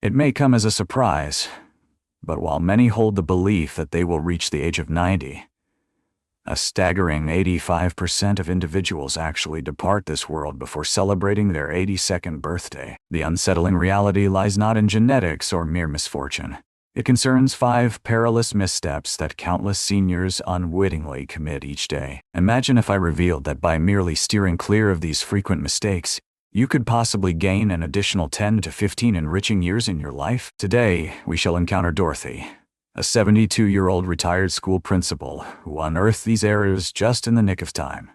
It may come as a surprise, but while many hold the belief that they will reach the age of 90, a staggering 85% of individuals actually depart this world before celebrating their 82nd birthday. The unsettling reality lies not in genetics or mere misfortune. It concerns 5 perilous missteps that countless seniors unwittingly commit each day. Imagine if I revealed that by merely steering clear of these frequent mistakes, you could possibly gain an additional 10 to 15 enriching years in your life. Today, we shall encounter Dorothy, a 72-year-old retired school principal who unearthed these errors just in the nick of time.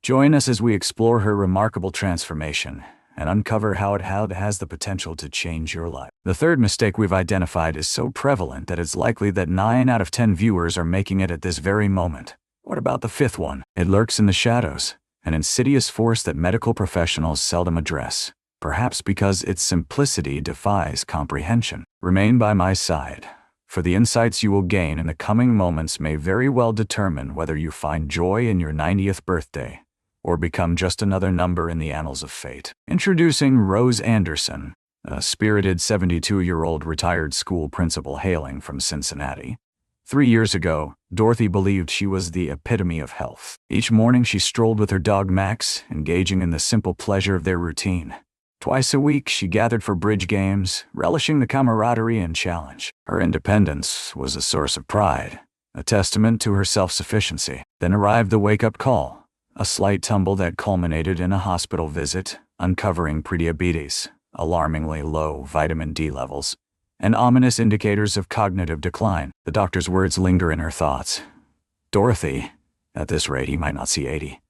Join us as we explore her remarkable transformation and uncover how it has the potential to change your life. The third mistake we've identified is so prevalent that it's likely that 9 out of 10 viewers are making it at this very moment. What about the fifth one? It lurks in the shadows, an insidious force that medical professionals seldom address, perhaps because its simplicity defies comprehension. Remain by my side, for the insights you will gain in the coming moments may very well determine whether you find joy in your 90th birthday or become just another number in the annals of fate. Introducing Rose Anderson, a spirited 72-year-old retired school principal hailing from Cincinnati. 3 years ago, Dorothy believed she was the epitome of health. Each morning she strolled with her dog Max, engaging in the simple pleasure of their routine. Twice a week she gathered for bridge games, relishing the camaraderie and challenge. Her independence was a source of pride, a testament to her self-sufficiency. Then arrived the wake-up call, a slight tumble that culminated in a hospital visit, uncovering prediabetes, alarmingly low vitamin D levels, and ominous indicators of cognitive decline. The doctor's words linger in her thoughts. Dorothy, at this rate he might not see 80.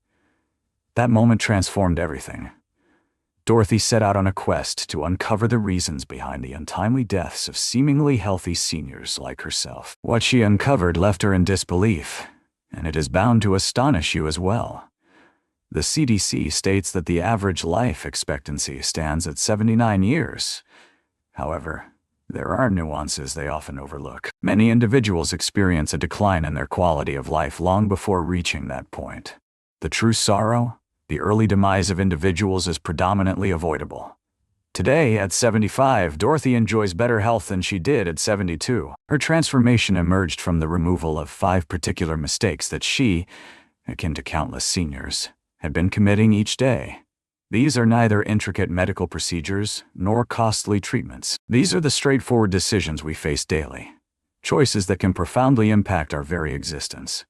That moment transformed everything. Dorothy set out on a quest to uncover the reasons behind the untimely deaths of seemingly healthy seniors like herself. What she uncovered left her in disbelief, and it is bound to astonish you as well. The CDC states that the average life expectancy stands at 79 years. However, there are nuances they often overlook. Many individuals experience a decline in their quality of life long before reaching that point. The true sorrow? The early demise of individuals is predominantly avoidable. Today, at 75, Dorothy enjoys better health than she did at 72. Her transformation emerged from the removal of 5 particular mistakes that she, akin to countless seniors, had been committing each day. These are neither intricate medical procedures nor costly treatments. These are the straightforward decisions we face daily, choices that can profoundly impact our very existence.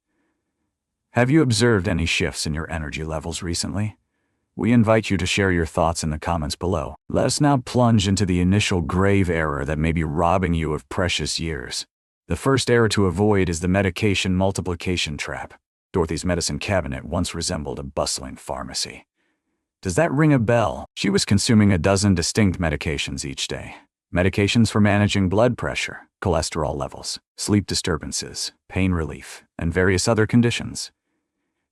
Have you observed any shifts in your energy levels recently? We invite you to share your thoughts in the comments below. Let us now plunge into the initial grave error that may be robbing you of precious years. The first error to avoid is the medication multiplication trap. Dorothy's medicine cabinet once resembled a bustling pharmacy. Does that ring a bell? She was consuming a dozen distinct medications each day. Medications for managing blood pressure, cholesterol levels, sleep disturbances, pain relief, and various other conditions.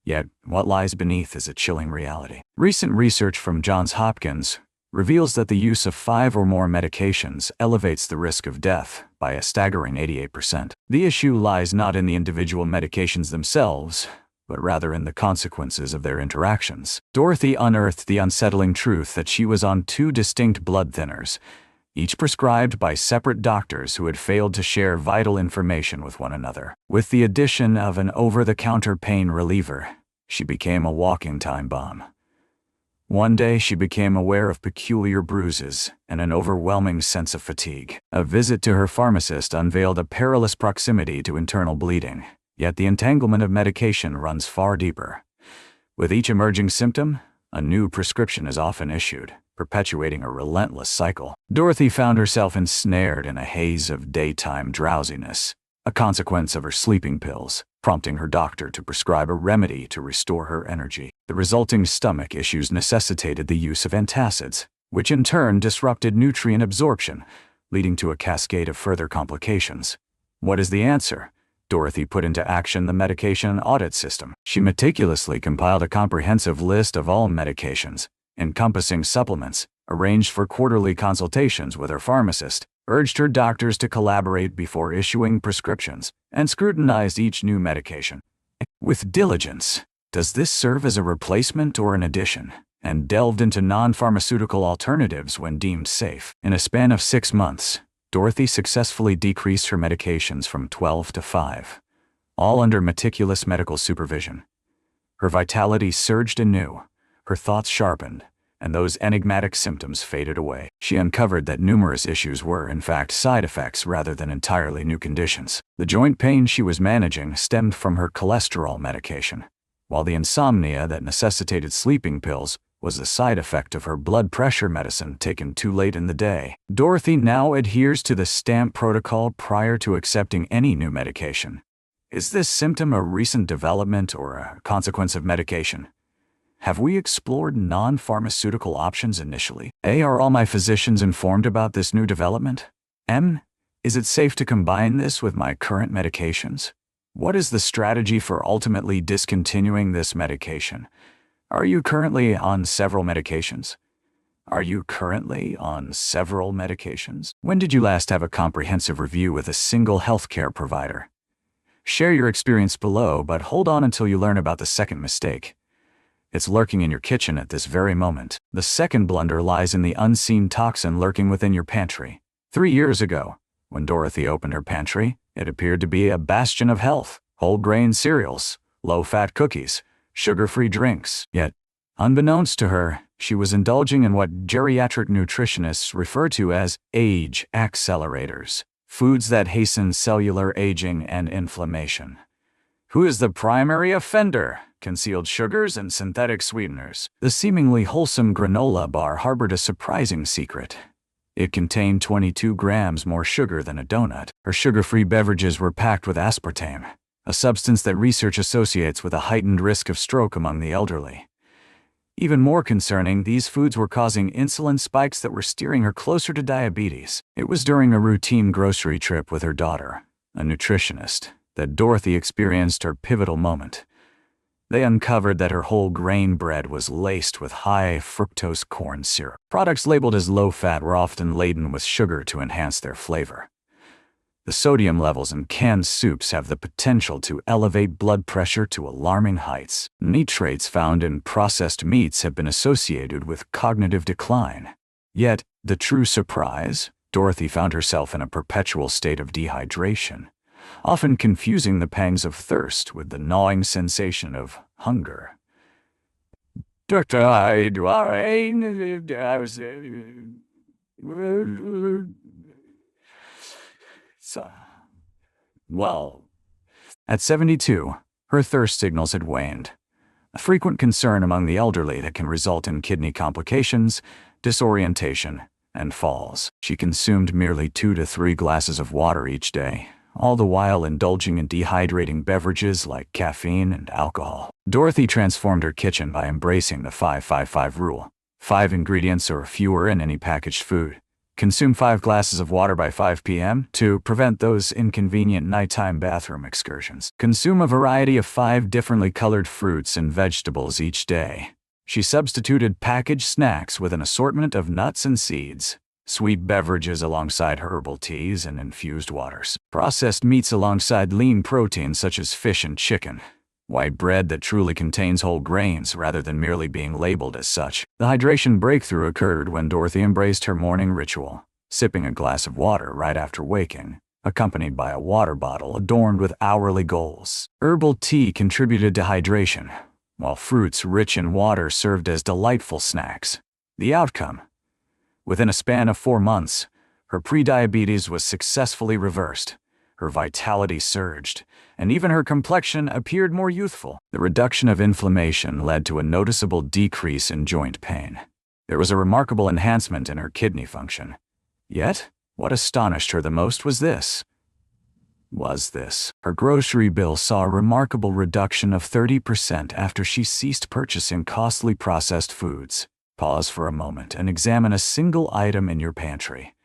Yet, what lies beneath is a chilling reality. Recent research from Johns Hopkins reveals that the use of 5 or more medications elevates the risk of death by a staggering 88%. The issue lies not in the individual medications themselves, but rather in the consequences of their interactions. Dorothy unearthed the unsettling truth that she was on 2 distinct blood thinners, each prescribed by separate doctors who had failed to share vital information with one another. With the addition of an over-the-counter pain reliever, she became a walking time bomb. One day she became aware of peculiar bruises and an overwhelming sense of fatigue. A visit to her pharmacist unveiled a perilous proximity to internal bleeding, yet the entanglement of medication runs far deeper. With each emerging symptom, a new prescription is often issued, perpetuating a relentless cycle. Dorothy found herself ensnared in a haze of daytime drowsiness, a consequence of her sleeping pills, prompting her doctor to prescribe a remedy to restore her energy. The resulting stomach issues necessitated the use of antacids, which in turn disrupted nutrient absorption, leading to a cascade of further complications. What is the answer? Dorothy put into action the medication audit system. She meticulously compiled a comprehensive list of all medications, encompassing supplements, arranged for quarterly consultations with her pharmacist, urged her doctors to collaborate before issuing prescriptions, and scrutinized each new medication with diligence. Does this serve as a replacement or an addition? and delved into non-pharmaceutical alternatives when deemed safe. In a span of 6 months, Dorothy successfully decreased her medications from 12 to 5, all under meticulous medical supervision. Her vitality surged anew, her thoughts sharpened, and those enigmatic symptoms faded away. She uncovered that numerous issues were, in fact, side effects rather than entirely new conditions. The joint pain she was managing stemmed from her cholesterol medication, while the insomnia that necessitated sleeping pills was a side effect of her blood pressure medicine taken too late in the day. Dorothy now adheres to the STAMP protocol prior to accepting any new medication. Is this symptom a recent development or a consequence of medication? Have we explored non-pharmaceutical options initially? A. Are all my physicians informed about this new development? M. Is it safe to combine this with my current medications? What is the strategy for ultimately discontinuing this medication? Are you currently on several medications? When did you last have a comprehensive review with a single healthcare provider? Share your experience below, but hold on until you learn about the second mistake. It's lurking in your kitchen at this very moment. The second blunder lies in the unseen toxin lurking within your pantry. 3 years ago, when Dorothy opened her pantry, it appeared to be a bastion of health: whole grain cereals, low-fat cookies, sugar-free drinks. Yet, unbeknownst to her, she was indulging in what geriatric nutritionists refer to as age accelerators, foods that hasten cellular aging and inflammation. Who is the primary offender? Concealed sugars and synthetic sweeteners. The seemingly wholesome granola bar harbored a surprising secret. It contained 22 grams more sugar than a donut. Her sugar-free beverages were packed with aspartame, a substance that research associates with a heightened risk of stroke among the elderly. Even more concerning, these foods were causing insulin spikes that were steering her closer to diabetes. It was during a routine grocery trip with her daughter, a nutritionist, that Dorothy experienced her pivotal moment. They uncovered that her whole grain bread was laced with high fructose corn syrup. Products labeled as low-fat were often laden with sugar to enhance their flavor. The sodium levels in canned soups have the potential to elevate blood pressure to alarming heights. Nitrates found in processed meats have been associated with cognitive decline. Yet, the true surprise, Dorothy found herself in a perpetual state of dehydration, often confusing the pangs of thirst with the gnawing sensation of hunger. Doctor, at 72, her thirst signals had waned, a frequent concern among the elderly that can result in kidney complications, disorientation, and falls. She consumed merely 2 to 3 glasses of water each day, all the while indulging in dehydrating beverages like caffeine and alcohol. Dorothy transformed her kitchen by embracing the 5-5-5 rule: 5 ingredients or fewer in any packaged food. Consume 5 glasses of water by 5 p.m. to prevent those inconvenient nighttime bathroom excursions. Consume a variety of 5 differently colored fruits and vegetables each day. She substituted packaged snacks with an assortment of nuts and seeds, sweet beverages alongside herbal teas and infused waters, processed meats alongside lean proteins such as fish and chicken, white bread that truly contains whole grains rather than merely being labeled as such. The hydration breakthrough occurred when Dorothy embraced her morning ritual, sipping a glass of water right after waking, accompanied by a water bottle adorned with hourly goals. Herbal tea contributed to hydration, while fruits rich in water served as delightful snacks. The outcome? Within a span of 4 months, her prediabetes was successfully reversed. Her vitality surged, and even her complexion appeared more youthful. The reduction of inflammation led to a noticeable decrease in joint pain. There was a remarkable enhancement in her kidney function. Yet, what astonished her the most was this. Her grocery bill saw a remarkable reduction of 30% after she ceased purchasing costly processed foods. Pause for a moment and examine a single item in your pantry.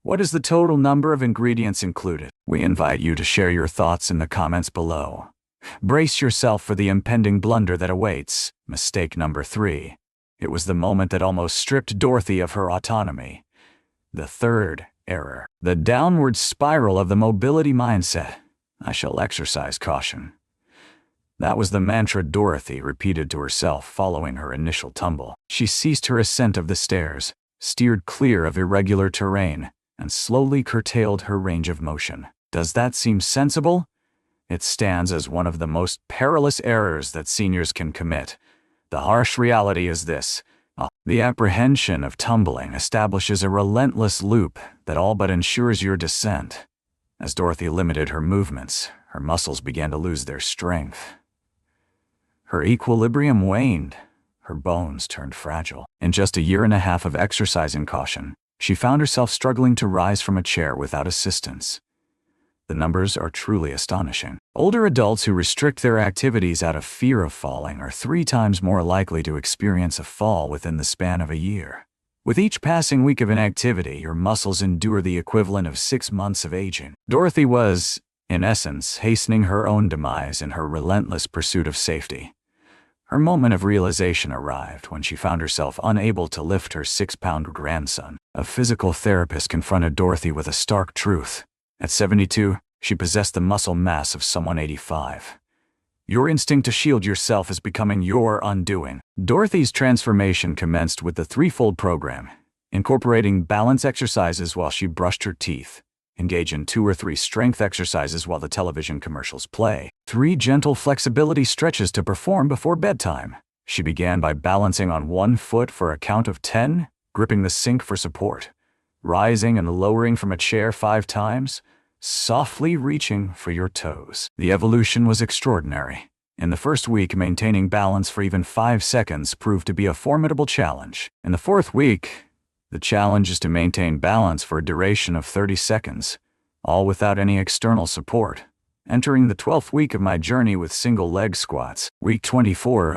What is the total number of ingredients included? We invite you to share your thoughts in the comments below. Brace yourself for the impending blunder that awaits. Mistake number 3. It was the moment that almost stripped Dorothy of her autonomy. The third error. The downward spiral of the mobility mindset. I shall exercise caution. That was the mantra Dorothy repeated to herself following her initial tumble. She ceased her ascent of the stairs, steered clear of irregular terrain, and slowly curtailed her range of motion. Does that seem sensible? It stands as one of the most perilous errors that seniors can commit. The harsh reality is this. The apprehension of tumbling establishes a relentless loop that all but ensures your descent. As Dorothy limited her movements, her muscles began to lose their strength. Her equilibrium waned. Her bones turned fragile. In just a year and a half of exercising caution, she found herself struggling to rise from a chair without assistance. The numbers are truly astonishing. Older adults who restrict their activities out of fear of falling are 3 times more likely to experience a fall within the span of a year. With each passing week of inactivity, your muscles endure the equivalent of 6 months of aging. Dorothy was, in essence, hastening her own demise in her relentless pursuit of safety. Her moment of realization arrived when she found herself unable to lift her 6-pound grandson. A physical therapist confronted Dorothy with a stark truth. At 72, she possessed the muscle mass of someone 85. Your instinct to shield yourself is becoming your undoing. Dorothy's transformation commenced with the 3-fold program, incorporating balance exercises while she brushed her teeth, engage in 2 or 3 strength exercises while the television commercials play, 3 gentle flexibility stretches to perform before bedtime. She began by balancing on 1 foot for a count of 10, gripping the sink for support, rising and lowering from a chair 5 times, softly reaching for your toes. The evolution was extraordinary. In the first week, maintaining balance for even 5 seconds proved to be a formidable challenge. In the 4th week, the challenge is to maintain balance for a duration of 30 seconds, all without any external support. Entering the 12th week of my journey with single leg squats, week 24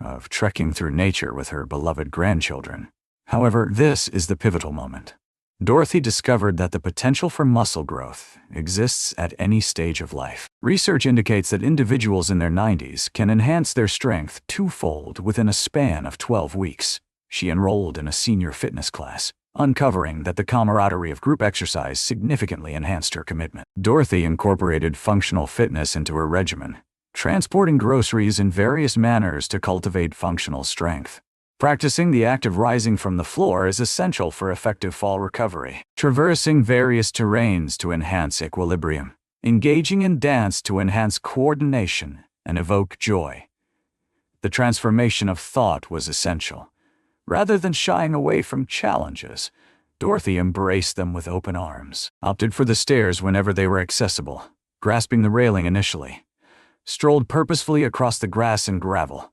of trekking through nature with her beloved grandchildren. However, this is the pivotal moment. Dorothy discovered that the potential for muscle growth exists at any stage of life. Research indicates that individuals in their 90s can enhance their strength 2-fold within a span of 12 weeks. She enrolled in a senior fitness class, uncovering that the camaraderie of group exercise significantly enhanced her commitment. Dorothy incorporated functional fitness into her regimen, transporting groceries in various manners to cultivate functional strength. Practicing the act of rising from the floor is essential for effective fall recovery. Traversing various terrains to enhance equilibrium. Engaging in dance to enhance coordination and evoke joy. The transformation of thought was essential. Rather than shying away from challenges, Dorothy embraced them with open arms, opted for the stairs whenever they were accessible, grasping the railing initially, strolled purposefully across the grass and gravel,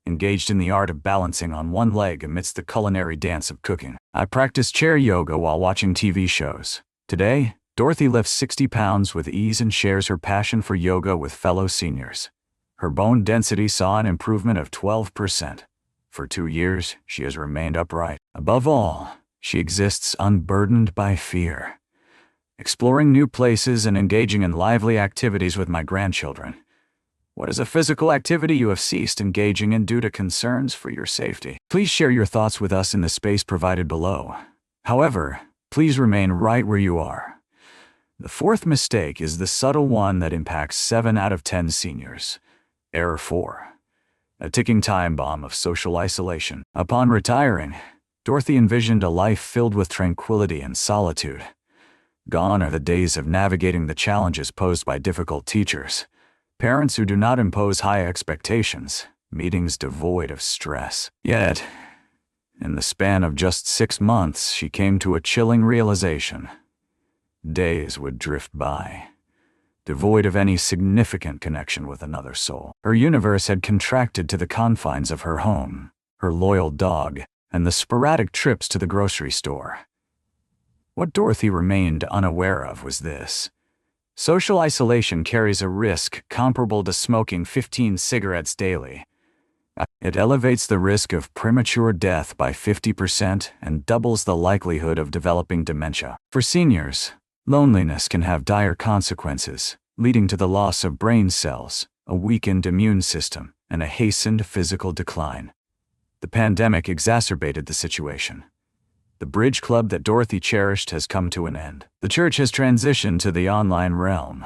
engaged in the art of balancing on 1 leg amidst the culinary dance of cooking. I practiced chair yoga while watching TV shows. Today, Dorothy lifts 60 pounds with ease and shares her passion for yoga with fellow seniors. Her bone density saw an improvement of 12%. For 2 years, she has remained upright. Above all, she exists unburdened by fear. Exploring new places and engaging in lively activities with my grandchildren. What is a physical activity you have ceased engaging in due to concerns for your safety? Please share your thoughts with us in the space provided below. However, please remain right where you are. The 4th mistake is the subtle one that impacts 7 out of 10 seniors. Error 4. A ticking time bomb of social isolation. Upon retiring, Dorothy envisioned a life filled with tranquility and solitude. Gone are the days of navigating the challenges posed by difficult teachers, parents who do not impose high expectations, meetings devoid of stress. Yet, in the span of just 6 months, she came to a chilling realization. Days would drift by, devoid of any significant connection with another soul. Her universe had contracted to the confines of her home, her loyal dog, and the sporadic trips to the grocery store. What Dorothy remained unaware of was this. Social isolation carries a risk comparable to smoking 15 cigarettes daily. It elevates the risk of premature death by 50% and doubles the likelihood of developing dementia. For seniors, loneliness can have dire consequences, leading to the loss of brain cells, a weakened immune system, and a hastened physical decline. The pandemic exacerbated the situation. The bridge club that Dorothy cherished has come to an end. The church has transitioned to the online realm.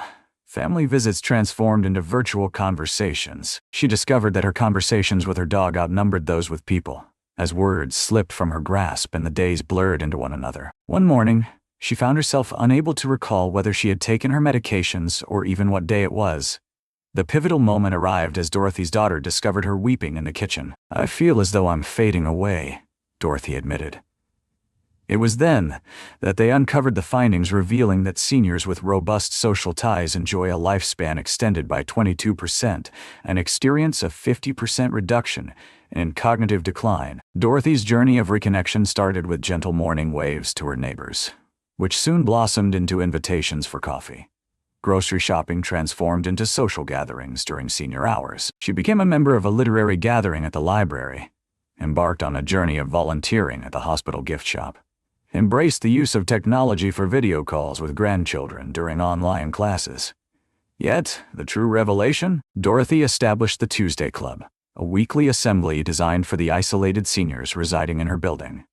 Family visits transformed into virtual conversations. She discovered that her conversations with her dog outnumbered those with people, as words slipped from her grasp and the days blurred into one another. One morning, she found herself unable to recall whether she had taken her medications or even what day it was. The pivotal moment arrived as Dorothy's daughter discovered her weeping in the kitchen. "I feel as though I'm fading away," Dorothy admitted. It was then that they uncovered the findings revealing that seniors with robust social ties enjoy a lifespan extended by 22% and experience a 50% reduction in cognitive decline. Dorothy's journey of reconnection started with gentle morning waves to her neighbors, which soon blossomed into invitations for coffee. Grocery shopping transformed into social gatherings during senior hours. She became a member of a literary gathering at the library, embarked on a journey of volunteering at the hospital gift shop, embraced the use of technology for video calls with grandchildren during online classes. Yet, the true revelation? Dorothy established the Tuesday Club, a weekly assembly designed for the isolated seniors residing in her building.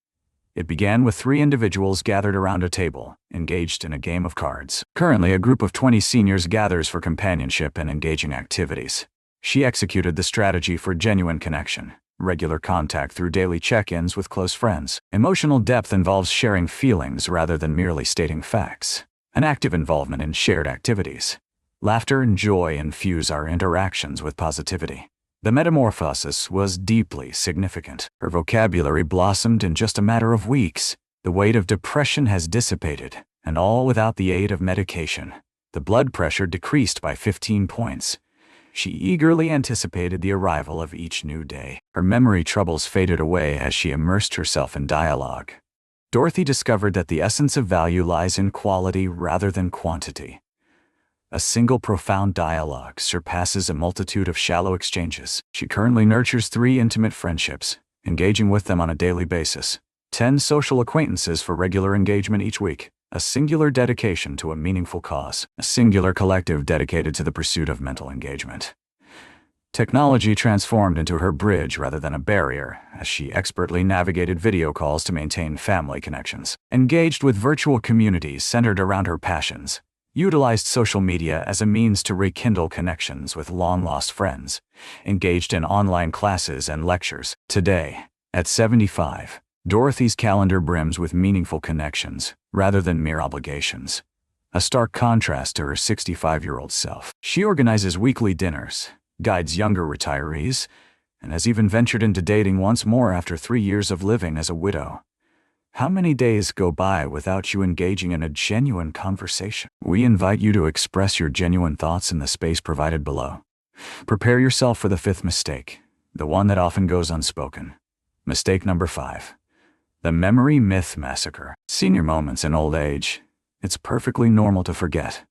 It began with 3 individuals gathered around a table, engaged in a game of cards. Currently, a group of 20 seniors gathers for companionship and engaging activities. She executed the strategy for genuine connection, regular contact through daily check-ins with close friends. Emotional depth involves sharing feelings rather than merely stating facts. An active involvement in shared activities. Laughter and joy infuse our interactions with positivity. The metamorphosis was deeply significant. Her vocabulary blossomed in just a matter of weeks. The weight of depression has dissipated, and all without the aid of medication. The blood pressure decreased by 15 points. She eagerly anticipated the arrival of each new day. Her memory troubles faded away as she immersed herself in dialogue. Dorothy discovered that the essence of value lies in quality rather than quantity. A single profound dialogue surpasses a multitude of shallow exchanges. She currently nurtures 3 intimate friendships, engaging with them on a daily basis, 10 social acquaintances for regular engagement each week, a singular dedication to a meaningful cause, a singular collective dedicated to the pursuit of mental engagement. Technology transformed into her bridge rather than a barrier, as she expertly navigated video calls to maintain family connections, engaged with virtual communities centered around her passions, utilized social media as a means to rekindle connections with long-lost friends, engaged in online classes and lectures. Today, at 75, Dorothy's calendar brims with meaningful connections, rather than mere obligations. A stark contrast to her 65-year-old self. She organizes weekly dinners, guides younger retirees, and has even ventured into dating once more after 3 years of living as a widow. How many days go by without you engaging in a genuine conversation? We invite you to express your genuine thoughts in the space provided below. Prepare yourself for the 5th mistake, the one that often goes unspoken. Mistake number 5. The memory myth massacre. Senior moments in old age. It's perfectly normal to forget.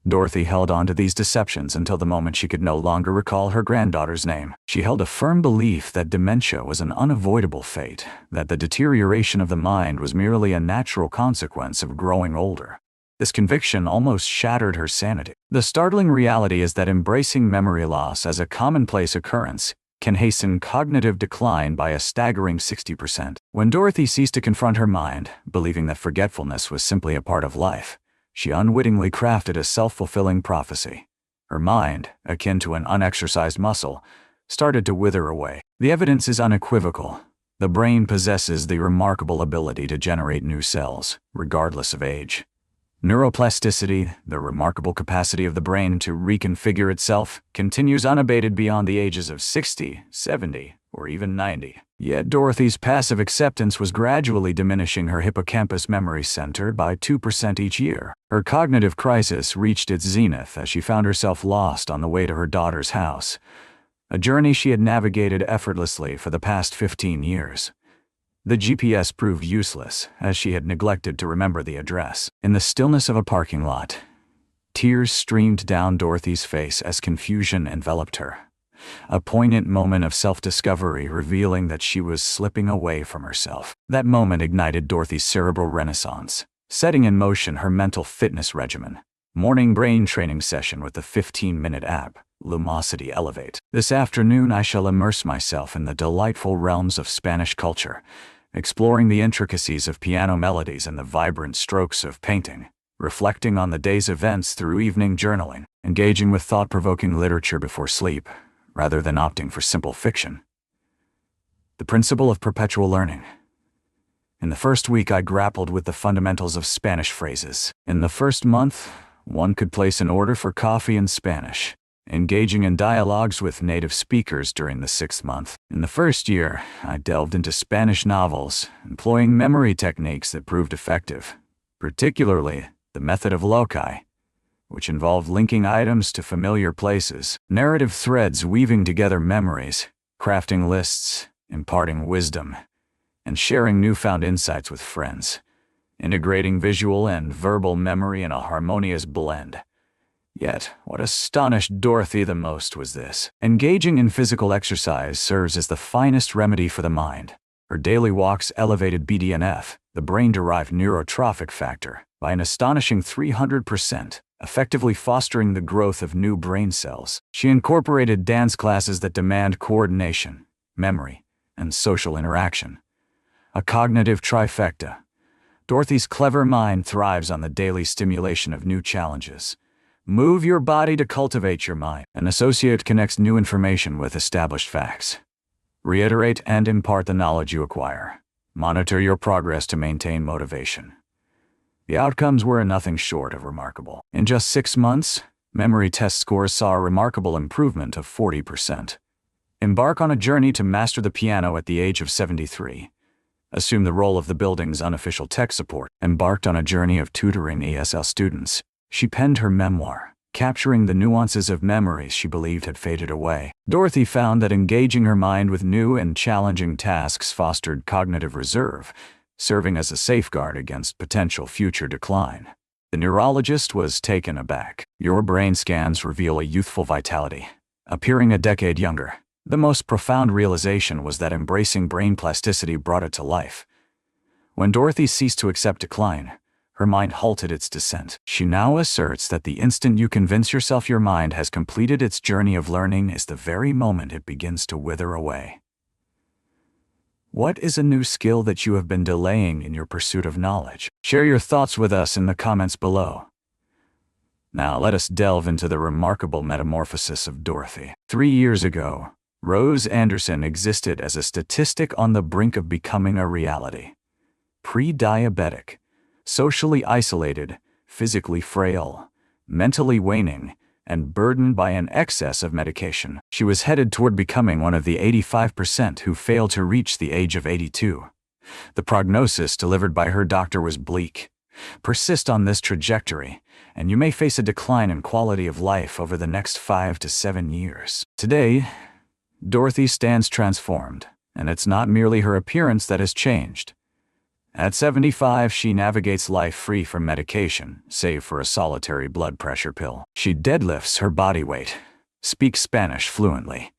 Dorothy held on to these deceptions until the moment she could no longer recall her granddaughter's name. She held a firm belief that dementia was an unavoidable fate, that the deterioration of the mind was merely a natural consequence of growing older. This conviction almost shattered her sanity. The startling reality is that embracing memory loss as a commonplace occurrence can hasten cognitive decline by a staggering 60%. When Dorothy ceased to confront her mind, believing that forgetfulness was simply a part of life, she unwittingly crafted a self-fulfilling prophecy. Her mind, akin to an unexercised muscle, started to wither away. The evidence is unequivocal. The brain possesses the remarkable ability to generate new cells, regardless of age. Neuroplasticity, the remarkable capacity of the brain to reconfigure itself, continues unabated beyond the ages of 60, 70, or even 90. Yet Dorothy's passive acceptance was gradually diminishing her hippocampus memory center by 2% each year. Her cognitive crisis reached its zenith as she found herself lost on the way to her daughter's house, a journey she had navigated effortlessly for the past 15 years. The GPS proved useless, as she had neglected to remember the address. In the stillness of a parking lot, tears streamed down Dorothy's face as confusion enveloped her. A poignant moment of self-discovery revealing that she was slipping away from herself. That moment ignited Dorothy's cerebral renaissance, setting in motion her mental fitness regimen. Morning brain training session with the 15-minute app, Lumosity Elevate. This afternoon I shall immerse myself in the delightful realms of Spanish culture, exploring the intricacies of piano melodies and the vibrant strokes of painting, reflecting on the day's events through evening journaling. engaging with thought-provoking literature before sleep, rather than opting for simple fiction. The principle of perpetual learning. In the first week, I grappled with the fundamentals of Spanish phrases. In the first month, one could place an order for coffee in Spanish, engaging in dialogues with native speakers during the 6th month. In the first year, I delved into Spanish novels, employing memory techniques that proved effective, particularly the method of loci, which involved linking items to familiar places, narrative threads weaving together memories, crafting lists, imparting wisdom, and sharing newfound insights with friends, integrating visual and verbal memory in a harmonious blend. Yet, what astonished Dorothy the most was this. Engaging in physical exercise serves as the finest remedy for the mind. Her daily walks elevated BDNF, the brain-derived neurotrophic factor, by an astonishing 300%, effectively fostering the growth of new brain cells. She incorporated dance classes that demand coordination, memory, and social interaction. A cognitive trifecta. Dorothy's clever mind thrives on the daily stimulation of new challenges. Move your body to cultivate your mind. An associate connects new information with established facts. Reiterate and impart the knowledge you acquire. Monitor your progress to maintain motivation. The outcomes were nothing short of remarkable. In just 6 months, memory test scores saw a remarkable improvement of 40%. Embark on a journey to master the piano at the age of 73. Assume the role of the building's unofficial tech support. Embarked on a journey of tutoring ESL students. She penned her memoir, capturing the nuances of memories she believed had faded away. Dorothy found that engaging her mind with new and challenging tasks fostered cognitive reserve, serving as a safeguard against potential future decline. The neurologist was taken aback. Your brain scans reveal a youthful vitality, appearing a decade younger. The most profound realization was that embracing brain plasticity brought it to life. When Dorothy ceased to accept decline, her mind halted its descent. She now asserts that the instant you convince yourself your mind has completed its journey of learning is the very moment it begins to wither away. What is a new skill that you have been delaying in your pursuit of knowledge? Share your thoughts with us in the comments below. Now let us delve into the remarkable metamorphosis of Dorothy. 3 years ago, Rose Anderson existed as a statistic on the brink of becoming a reality. Pre-diabetic, socially isolated, physically frail, mentally waning, and burdened by an excess of medication. She was headed toward becoming one of the 85% who fail to reach the age of 82. The prognosis delivered by her doctor was bleak. Persist on this trajectory, and you may face a decline in quality of life over the next 5 to 7 years. Today, Dorothy stands transformed, and it's not merely her appearance that has changed. At 75, she navigates life free from medication, save for a solitary blood pressure pill. She deadlifts her body weight, speaks Spanish fluently,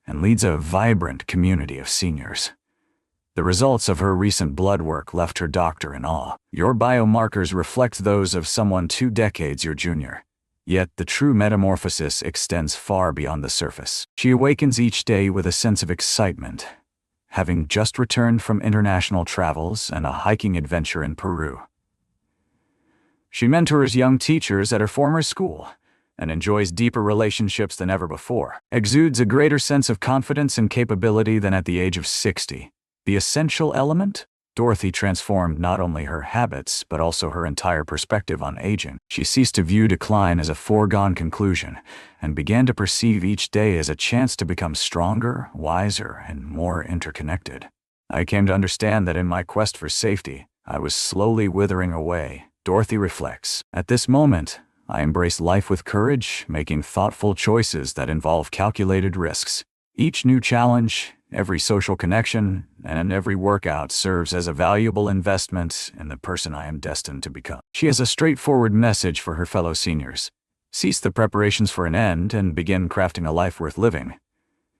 and leads a vibrant community of seniors. The results of her recent blood work left her doctor in awe. Your biomarkers reflect those of someone 2 decades your junior. Yet the true metamorphosis extends far beyond the surface. She awakens each day with a sense of excitement, having just returned from international travels and a hiking adventure in Peru. She mentors young teachers at her former school and enjoys deeper relationships than ever before, exudes a greater sense of confidence and capability than at the age of 60. The essential element? Dorothy transformed not only her habits, but also her entire perspective on aging. She ceased to view decline as a foregone conclusion and began to perceive each day as a chance to become stronger, wiser, and more interconnected. I came to understand that in my quest for safety, I was slowly withering away. Dorothy reflects. At this moment, I embrace life with courage, making thoughtful choices that involve calculated risks. Each new challenge, every social connection, and every workout serves as a valuable investment in the person I am destined to become. She has a straightforward message for her fellow seniors. Cease the preparations for an end and begin crafting a life worth living.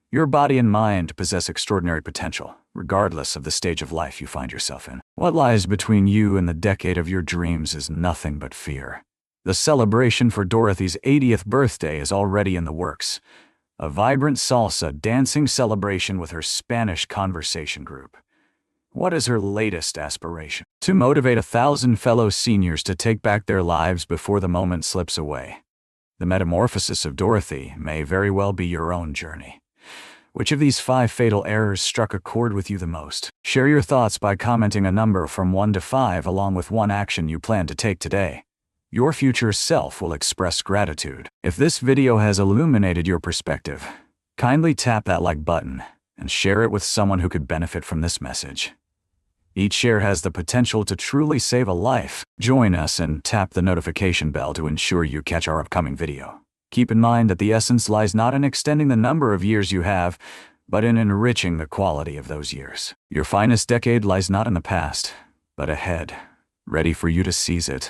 Your body and mind possess extraordinary potential, regardless of the stage of life you find yourself in. What lies between you and the decade of your dreams is nothing but fear. The celebration for Dorothy's 80th birthday is already in the works. A vibrant salsa dancing celebration with her Spanish conversation group. What is her latest aspiration? To motivate 1,000 fellow seniors to take back their lives before the moment slips away. The metamorphosis of Dorothy may very well be your own journey. Which of these 5 fatal errors struck a chord with you the most? Share your thoughts by commenting a number from 1 to 5 along with one action you plan to take today. Your future self will express gratitude. If this video has illuminated your perspective, kindly tap that like button and share it with someone who could benefit from this message. Each share has the potential to truly save a life. Join us and tap the notification bell to ensure you catch our upcoming video. Keep in mind that the essence lies not in extending the number of years you have, but in enriching the quality of those years. Your finest decade lies not in the past, but ahead, ready for you to seize it.